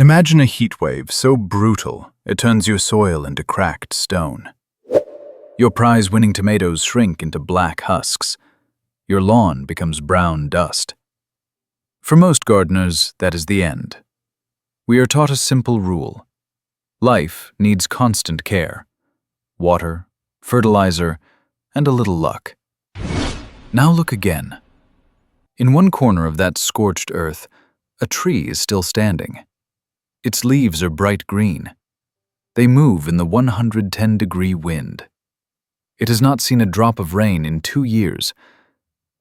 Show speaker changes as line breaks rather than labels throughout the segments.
Imagine a heat wave so brutal it turns your soil into cracked stone. Your prize-winning tomatoes shrink into black husks. Your lawn becomes brown dust. For most gardeners, that is the end. We are taught a simple rule. Life needs constant care. Water, fertilizer, and a little luck. Now look again. In one corner of that scorched earth, a tree is still standing. Its leaves are bright green. They move in the 110-degree wind. It has not seen a drop of rain in 2 years,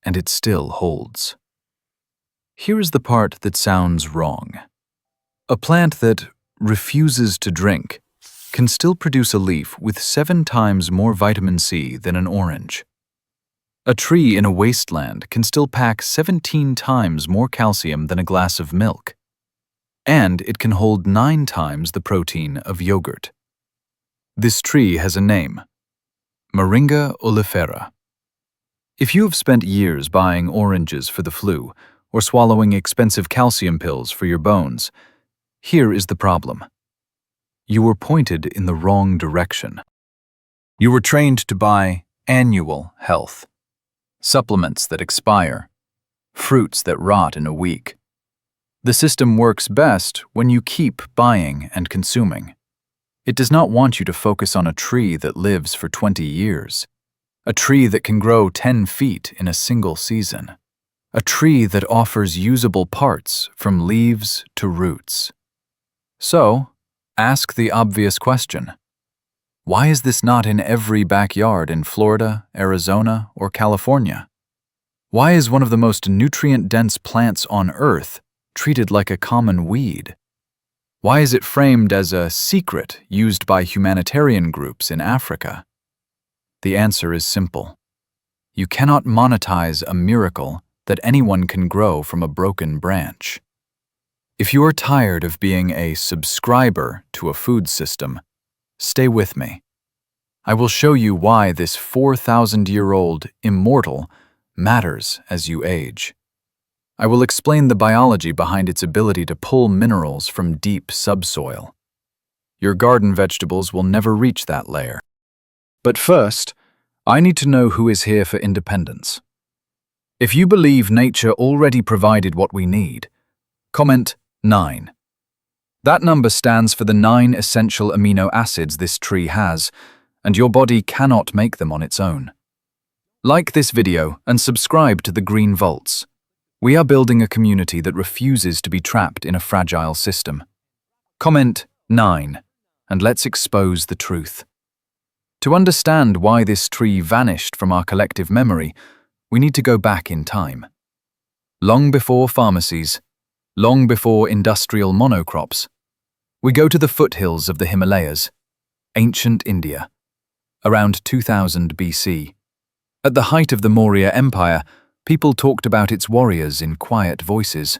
and it still holds. Here is the part that sounds wrong. A plant that refuses to drink can still produce a leaf with 7 times more vitamin C than an orange. A tree in a wasteland can still pack 17 times more calcium than a glass of milk. And it can hold 9 times the protein of yogurt. This tree has a name: Moringa oleifera. If you have spent years buying oranges for the flu or swallowing expensive calcium pills for your bones, here is the problem. You were pointed in the wrong direction. You were trained to buy annual health, supplements that expire, fruits that rot in a week. The system works best when you keep buying and consuming. It does not want you to focus on a tree that lives for 20 years, a tree that can grow 10 feet in a single season, a tree that offers usable parts from leaves to roots. So, ask the obvious question. Why is this not in every backyard in Florida, Arizona, or California? Why is one of the most nutrient-dense plants on Earth treated like a common weed? Why is it framed as a secret used by humanitarian groups in Africa? The answer is simple. You cannot monetize a miracle that anyone can grow from a broken branch. If you are tired of being a subscriber to a food system, stay with me. I will show you why this 4,000-year-old immortal matters as you age. I will explain the biology behind its ability to pull minerals from deep subsoil. Your garden vegetables will never reach that layer. But first, I need to know who is here for independence. If you believe nature already provided what we need, comment 9. That number stands for the 9 essential amino acids this tree has, and your body cannot make them on its own. Like this video and subscribe to the Green Vaults. We are building a community that refuses to be trapped in a fragile system. Comment 9, and let's expose the truth. To understand why this tree vanished from our collective memory, we need to go back in time. Long before pharmacies, long before industrial monocrops, we go to the foothills of the Himalayas, ancient India, around 2000 BC. At the height of the Maurya Empire, people talked about its warriors in quiet voices.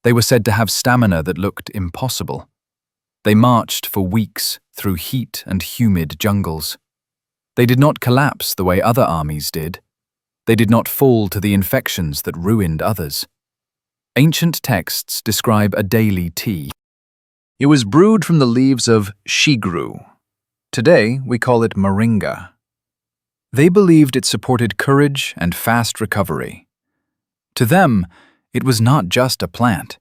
They were said to have stamina that looked impossible. They marched for weeks through heat and humid jungles. They did not collapse the way other armies did. They did not fall to the infections that ruined others. Ancient texts describe a daily tea. It was brewed from the leaves of shigru. Today, we call it moringa. They believed it supported courage and fast recovery. To them, it was not just a plant.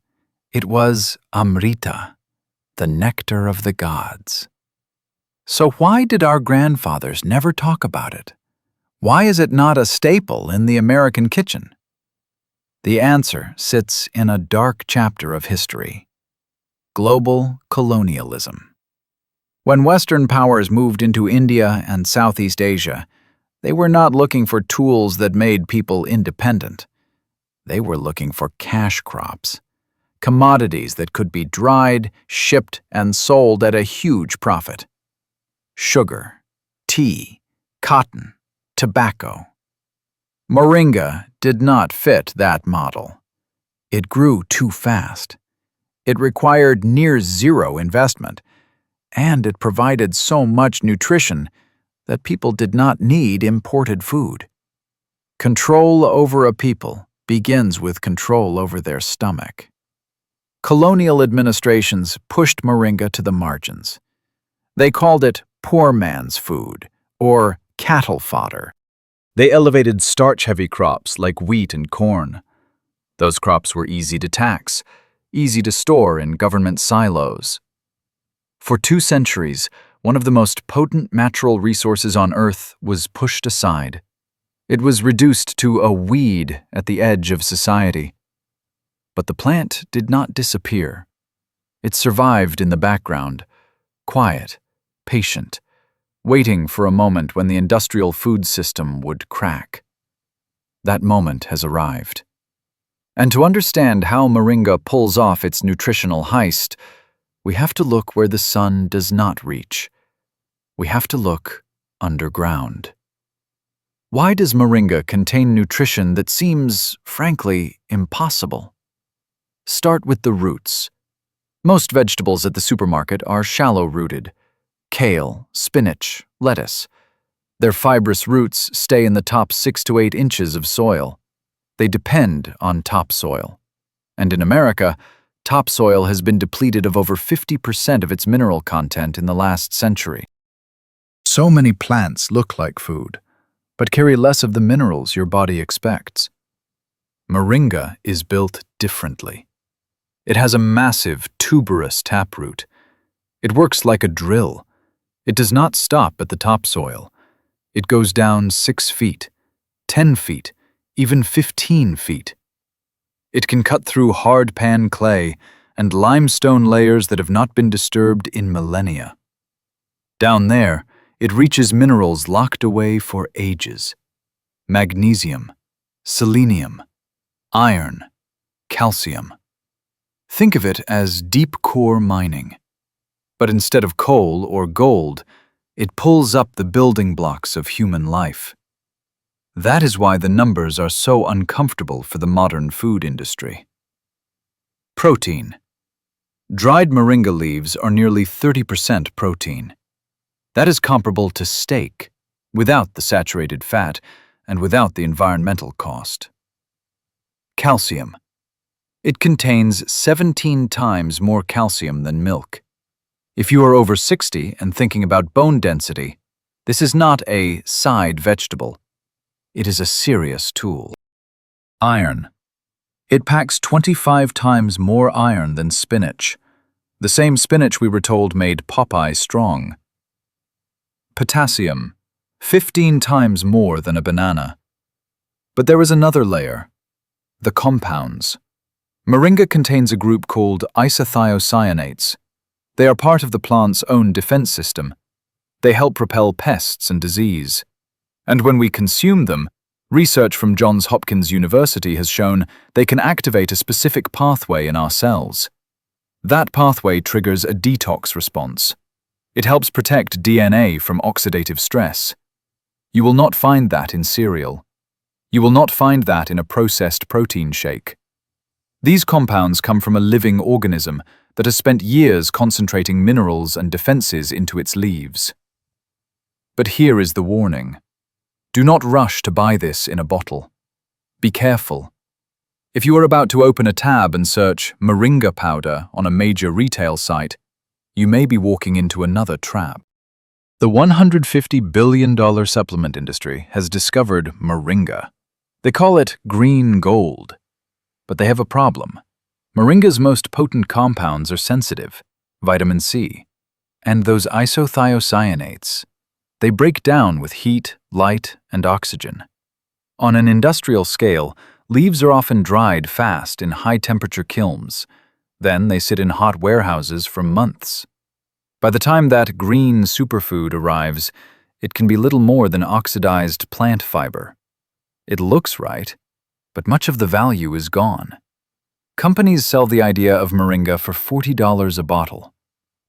It was amrita, the nectar of the gods. So why did our grandfathers never talk about it? Why is it not a staple in the American kitchen? The answer sits in a dark chapter of history: global colonialism. When Western powers moved into India and Southeast Asia, they were not looking for tools that made people independent. They were looking for cash crops, commodities that could be dried, shipped, and sold at a huge profit. Sugar, tea, cotton, tobacco. Moringa did not fit that model. It grew too fast. It required near zero investment, and it provided so much nutrition that people did not need imported food. Control over a people begins with control over their stomach. Colonial administrations pushed moringa to the margins. They called it poor man's food, or cattle fodder. They elevated starch-heavy crops like wheat and corn. Those crops were easy to tax, easy to store in government silos. For 2 centuries, one of the most potent natural resources on Earth was pushed aside. It was reduced to a weed at the edge of society. But the plant did not disappear. It survived in the background, quiet, patient, waiting for a moment when the industrial food system would crack. That moment has arrived. And to understand how moringa pulls off its nutritional heist, we have to look where the sun does not reach. We have to look underground. Why does moringa contain nutrition that seems, frankly, impossible? Start with the roots. Most vegetables at the supermarket are shallow-rooted. Kale, spinach, lettuce. Their fibrous roots stay in the top 6 to 8 inches of soil. They depend on topsoil. And in America, topsoil has been depleted of over 50% of its mineral content in the last century. So many plants look like food, but carry less of the minerals your body expects. Moringa is built differently. It has a massive, tuberous taproot. It works like a drill. It does not stop at the topsoil. It goes down 6 feet, 10 feet, even 15 feet. It can cut through hard pan clay and limestone layers that have not been disturbed in millennia. Down there, it reaches minerals locked away for ages. Magnesium, selenium, iron, calcium. Think of it as deep core mining. But instead of coal or gold, it pulls up the building blocks of human life. That is why the numbers are so uncomfortable for the modern food industry. Protein. Dried moringa leaves are nearly 30% protein. That is comparable to steak, without the saturated fat and without the environmental cost. Calcium. It contains 17 times more calcium than milk. If you are over 60 and thinking about bone density, this is not a side vegetable. It is a serious tool. Iron. It packs 25 times more iron than spinach, the same spinach we were told made Popeye strong. Potassium. 15 times more than a banana. But there is another layer. The compounds. Moringa contains a group called isothiocyanates. They are part of the plant's own defense system. They help repel pests and disease. And when we consume them, research from Johns Hopkins University has shown they can activate a specific pathway in our cells. That pathway triggers a detox response. It helps protect DNA from oxidative stress. You will not find that in cereal. You will not find that in a processed protein shake. These compounds come from a living organism that has spent years concentrating minerals and defenses into its leaves. But here is the warning. Do not rush to buy this in a bottle. Be careful. If you are about to open a tab and search moringa powder on a major retail site, you may be walking into another trap. The $150 billion supplement industry has discovered moringa. They call it green gold. But they have a problem. Moringa's most potent compounds are sensitive, vitamin C, and those isothiocyanates. They break down with heat, light, and oxygen. On an industrial scale, leaves are often dried fast in high-temperature kilns. Then they sit in hot warehouses for months. By the time that green superfood arrives, it can be little more than oxidized plant fiber. It looks right, but much of the value is gone. Companies sell the idea of moringa for $40 a bottle.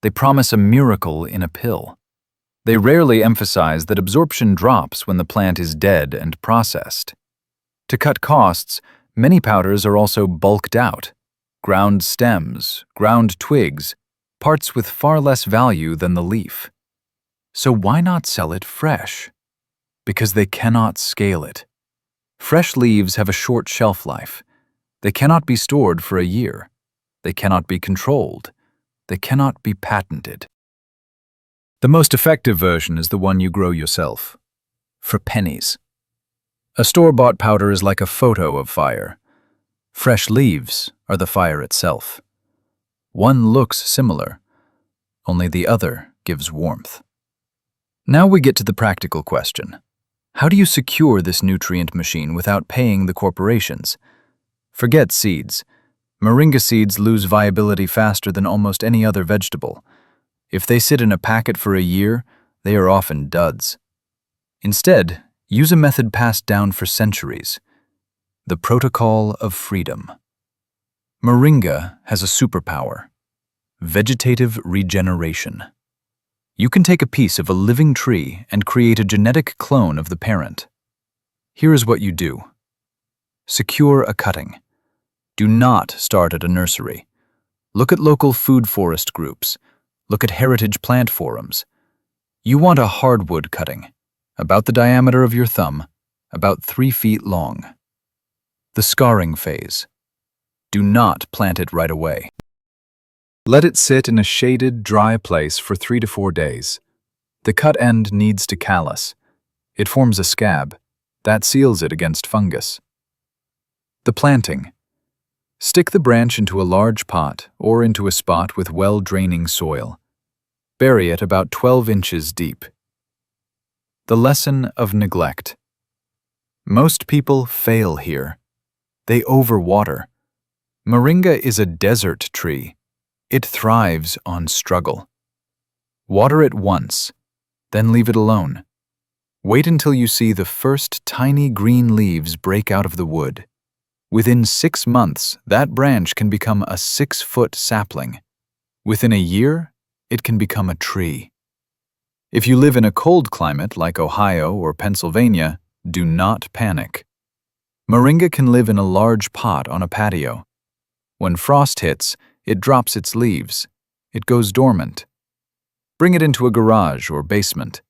They promise a miracle in a pill. They rarely emphasize that absorption drops when the plant is dead and processed. To cut costs, many powders are also bulked out. Ground stems, ground twigs, parts with far less value than the leaf. So why not sell it fresh? Because they cannot scale it. Fresh leaves have a short shelf life. They cannot be stored for a year. They cannot be controlled. They cannot be patented. The most effective version is the one you grow yourself, for pennies. A store-bought powder is like a photo of fire. Fresh leaves are the fire itself. One looks similar, only the other gives warmth. Now we get to the practical question. How do you secure this nutrient machine without paying the corporations? Forget seeds. Moringa seeds lose viability faster than almost any other vegetable. If they sit in a packet for a year, they are often duds. Instead, use a method passed down for centuries: the protocol of freedom. Moringa has a superpower: vegetative regeneration. You can take a piece of a living tree and create a genetic clone of the parent. Here is what you do. Secure a cutting. Do not start at a nursery. Look at local food forest groups. Look at heritage plant forums. You want a hardwood cutting, about the diameter of your thumb, about 3 feet long. The scarring phase. Do not plant it right away. Let it sit in a shaded, dry place for 3 to 4 days. The cut end needs to callus. It forms a scab. That seals it against fungus. The planting. Stick the branch into a large pot or into a spot with well-draining soil. Bury it about 12 inches deep. The lesson of neglect. Most people fail here. They overwater. Moringa is a desert tree. It thrives on struggle. Water it once, then leave it alone. Wait until you see the first tiny green leaves break out of the wood. Within 6 months, that branch can become a 6-foot sapling. Within a year, it can become a tree. If you live in a cold climate like Ohio or Pennsylvania, do not panic. Moringa can live in a large pot on a patio. When frost hits, it drops its leaves. It goes dormant. Bring it into a garage or basement.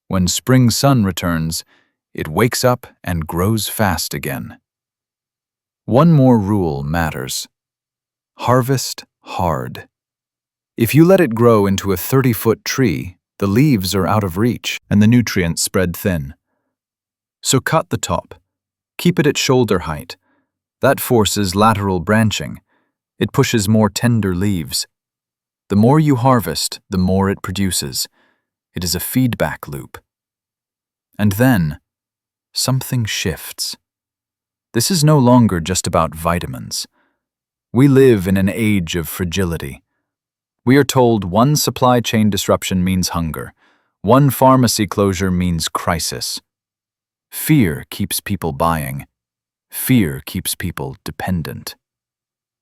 When spring sun returns, it wakes up and grows fast again. One more rule matters. Harvest hard. If you let it grow into a 30-foot tree, the leaves are out of reach and the nutrients spread thin. So cut the top. Keep it at shoulder height. That forces lateral branching. It pushes more tender leaves. The more you harvest, the more it produces. It is a feedback loop. And then, something shifts. This is no longer just about vitamins. We live in an age of fragility. We are told one supply chain disruption means hunger. One pharmacy closure means crisis. Fear keeps people buying. Fear keeps people dependent.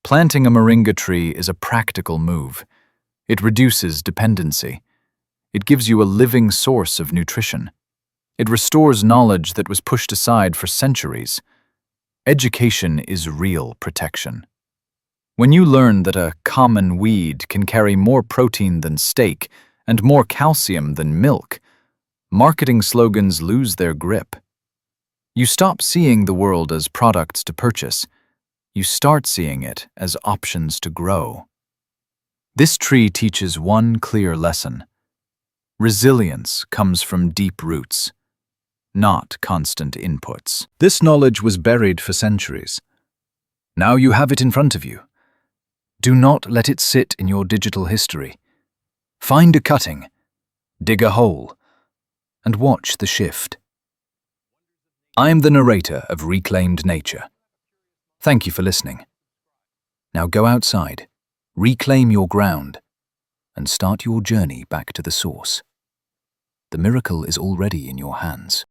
Planting a moringa tree is a practical move. It reduces dependency. It gives you a living source of nutrition. It restores knowledge that was pushed aside for centuries. Education is real protection. When you learn that a common weed can carry more protein than steak and more calcium than milk, marketing slogans lose their grip. You stop seeing the world as products to purchase. You start seeing it as options to grow. This tree teaches one clear lesson. Resilience comes from deep roots, not constant inputs. This knowledge was buried for centuries. Now you have it in front of you. Do not let it sit in your digital history. Find a cutting, dig a hole, and watch the shift. I am the narrator of Reclaimed Nature. Thank you for listening. Now go outside, reclaim your ground, and start your journey back to the source. The miracle is already in your hands.